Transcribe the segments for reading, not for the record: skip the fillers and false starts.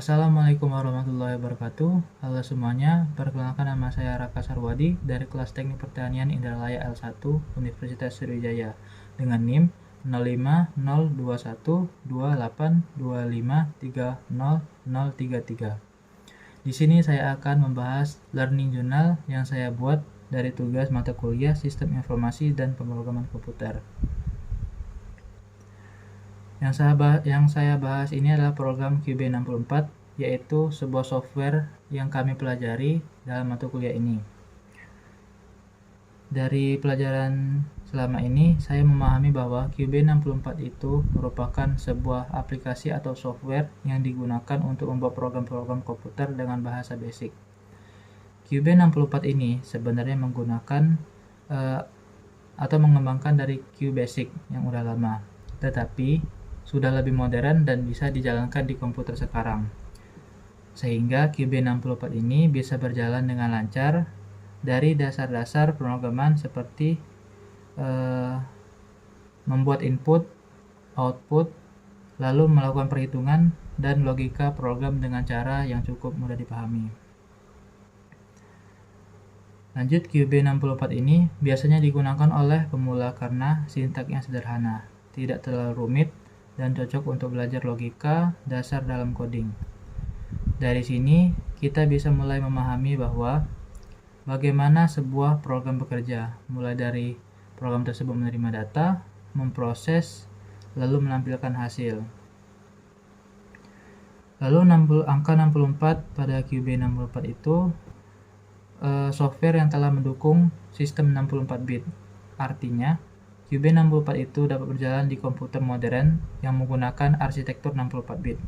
Assalamualaikum warahmatullahi wabarakatuh. Halo semuanya, perkenalkan nama saya Raka Sarwadi dari kelas Teknik Pertanian Indralaya L1 Universitas Sriwijaya dengan NIM 05021282530033. Di sini saya akan membahas learning journal yang saya buat dari tugas mata kuliah Sistem Informasi dan Pemrograman Komputer. Yang saya bahas ini adalah program QB64, yaitu sebuah software yang kami pelajari dalam mata kuliah ini. Dari pelajaran selama ini, saya memahami bahwa QB64 itu merupakan sebuah aplikasi atau software yang digunakan untuk membuat program-program komputer dengan bahasa basic. QB64 ini sebenarnya menggunakan atau mengembangkan dari QBasic yang udah lama, tetapi sudah lebih modern dan bisa dijalankan di komputer sekarang. Sehingga QB64 ini bisa berjalan dengan lancar dari dasar-dasar pemrograman seperti membuat input, output, lalu melakukan perhitungan dan logika program dengan cara yang cukup mudah dipahami. Lanjut, QB64 ini biasanya digunakan oleh pemula karena sintaksnya sederhana, tidak terlalu rumit, dan cocok untuk belajar logika dasar dalam coding. Dari sini, kita bisa mulai memahami bahwa bagaimana sebuah program bekerja, mulai dari program tersebut menerima data, memproses, lalu menampilkan hasil. Lalu angka 64 pada QB64 itu software yang telah mendukung sistem 64 bit. Artinya, QB64 itu dapat berjalan di komputer modern yang menggunakan arsitektur 64 bit,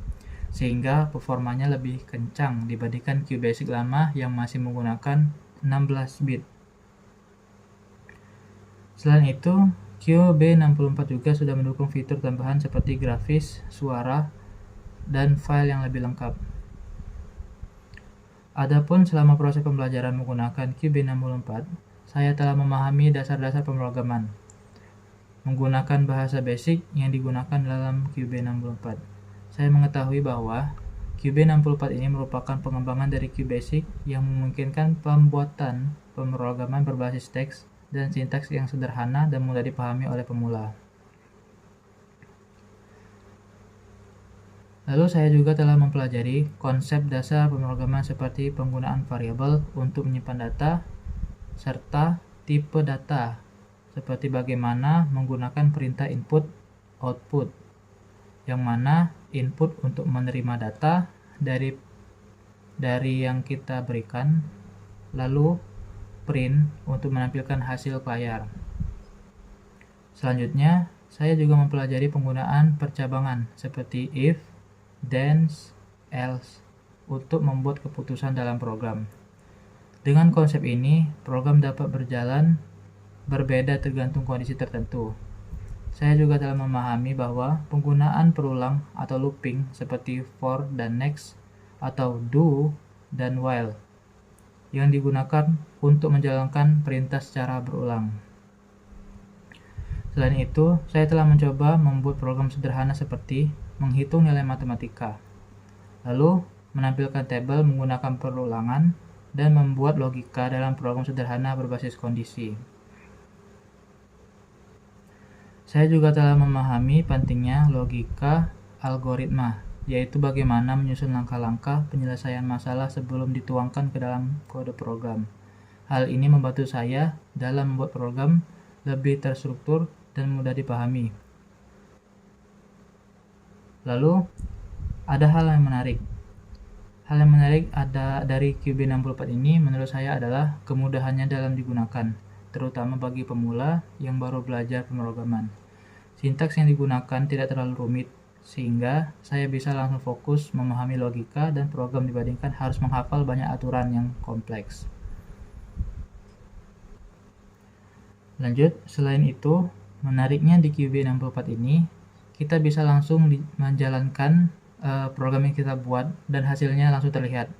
sehingga performanya lebih kencang dibandingkan QBasic lama yang masih menggunakan 16 bit. Selain itu, QB64 juga sudah mendukung fitur tambahan seperti grafis, suara, dan file yang lebih lengkap. Adapun selama proses pembelajaran menggunakan QB64, saya telah memahami dasar-dasar pemrograman menggunakan bahasa basic yang digunakan dalam QB64. Saya mengetahui bahwa QB64 ini merupakan pengembangan dari QBasic yang memungkinkan pembuatan pemrograman berbasis teks dan sintaks yang sederhana dan mudah dipahami oleh pemula. Lalu saya juga telah mempelajari konsep dasar pemrograman seperti penggunaan variabel untuk menyimpan data serta tipe data, seperti bagaimana menggunakan perintah input, output, yang mana input untuk menerima data dari yang kita berikan, lalu print untuk menampilkan hasil ke layar. Selanjutnya, saya juga mempelajari penggunaan percabangan seperti if, then, else untuk membuat keputusan dalam program. Dengan konsep ini, program dapat berjalan berbeda tergantung kondisi tertentu. Saya juga telah memahami bahwa penggunaan perulang atau looping seperti for dan next atau do dan while yang digunakan untuk menjalankan perintah secara berulang. Selain itu, saya telah mencoba membuat program sederhana seperti menghitung nilai matematika, lalu menampilkan tabel menggunakan perulangan, dan membuat logika dalam program sederhana berbasis kondisi. Saya juga telah memahami pentingnya logika algoritma, yaitu bagaimana menyusun langkah-langkah penyelesaian masalah sebelum dituangkan ke dalam kode program. Hal ini membantu saya dalam membuat program lebih terstruktur dan mudah dipahami. Lalu, ada hal yang menarik. Hal yang menarik ada dari QB64 ini menurut saya adalah kemudahannya dalam digunakan, terutama bagi pemula yang baru belajar pemrograman. Sintaks yang digunakan tidak terlalu rumit, sehingga saya bisa langsung fokus memahami logika dan program dibandingkan harus menghafal banyak aturan yang kompleks. Lanjut, selain itu, menariknya di QB64 ini, kita bisa langsung menjalankan program yang kita buat dan hasilnya langsung terlihat.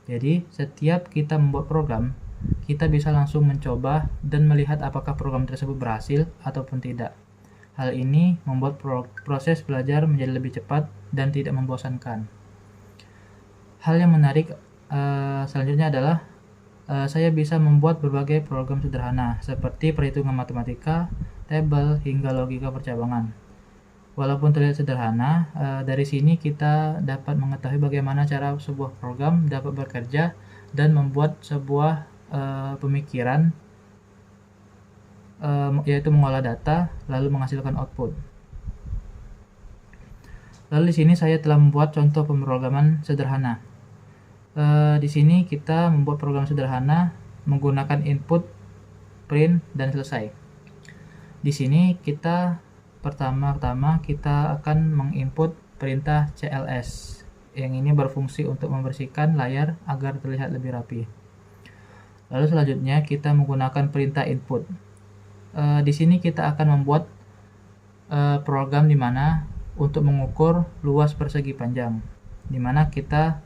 Jadi, setiap kita membuat program, kita bisa langsung mencoba dan melihat apakah program tersebut berhasil ataupun tidak. Hal ini membuat proses belajar menjadi lebih cepat dan tidak membosankan. hal yang menarik selanjutnya adalah saya bisa membuat berbagai program sederhana seperti perhitungan matematika, tabel, hingga logika percabangan. Walaupun terlihat sederhana, dari sini kita dapat mengetahui bagaimana cara sebuah program dapat bekerja dan membuat sebuah pemikiran, yaitu mengolah data lalu menghasilkan output. Lalu di sini saya telah membuat contoh pemrograman sederhana. Di sini kita membuat program sederhana menggunakan input, print, dan selesai. Di sini kita pertama-tama kita akan menginput perintah CLS yang ini berfungsi untuk membersihkan layar agar terlihat lebih rapi. Lalu selanjutnya kita menggunakan perintah input. Di sini kita akan membuat program di mana untuk mengukur luas persegi panjang, di mana kita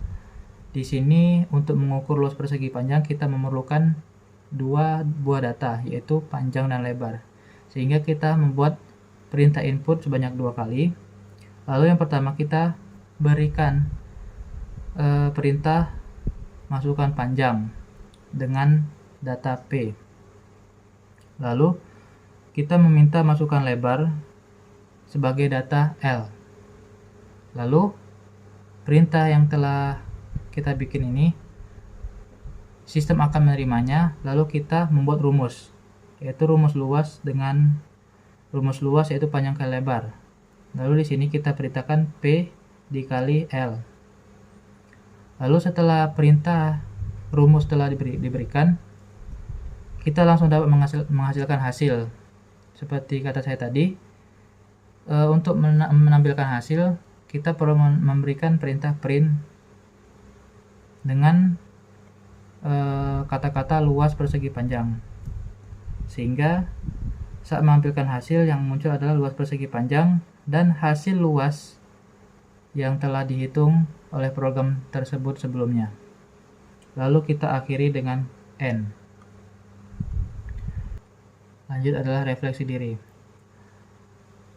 di sini untuk mengukur luas persegi panjang kita memerlukan dua buah data, yaitu panjang dan lebar, sehingga kita membuat perintah input sebanyak 2 kali. Lalu yang pertama kita berikan perintah masukkan panjang dengan data P, lalu kita meminta masukkan lebar sebagai data L. Lalu perintah yang telah kita bikin ini sistem akan menerimanya, lalu kita membuat rumus, yaitu rumus luas yaitu panjang kali lebar. Lalu di sini kita perintahkan P dikali L. Lalu setelah perintah rumus telah diberikan, kita langsung dapat menghasilkan hasil. Seperti kata saya tadi, untuk menampilkan hasil kita perlu memberikan perintah print dengan kata-kata luas persegi panjang, sehingga saat menampilkan hasil yang muncul adalah luas persegi panjang dan hasil luas yang telah dihitung oleh program tersebut sebelumnya. Lalu kita akhiri dengan N. Lanjut adalah refleksi diri.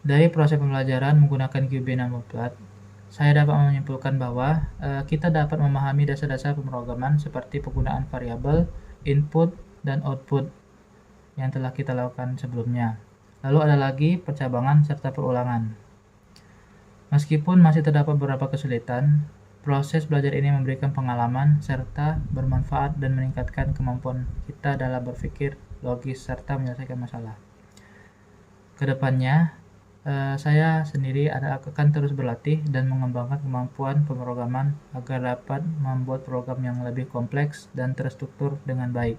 Dari proses pembelajaran menggunakan QB 64, saya dapat menyimpulkan bahwa kita dapat memahami dasar-dasar pemrograman seperti penggunaan variabel, input, dan output yang telah kita lakukan sebelumnya. Lalu ada lagi percabangan serta perulangan. Meskipun masih terdapat beberapa kesulitan, proses belajar ini memberikan pengalaman serta bermanfaat dan meningkatkan kemampuan kita dalam berpikir logis serta menyelesaikan masalah. Kedepannya, saya sendiri akan terus berlatih dan mengembangkan kemampuan pemrograman agar dapat membuat program yang lebih kompleks dan terstruktur dengan baik.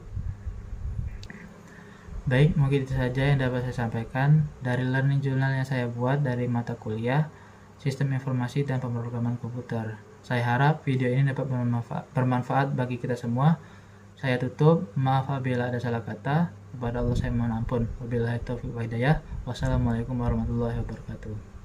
Baik, mungkin itu saja yang dapat saya sampaikan dari learning journal yang saya buat dari mata kuliah Sistem Informasi dan Pemrograman Komputer. Saya harap video ini dapat bermanfaat bagi kita semua. Saya tutup, maaf apabila ada salah kata. Kepada Allah saya mohon ampun. Wabillahi taufiq wal hidayah. Wassalamualaikum warahmatullahi wabarakatuh.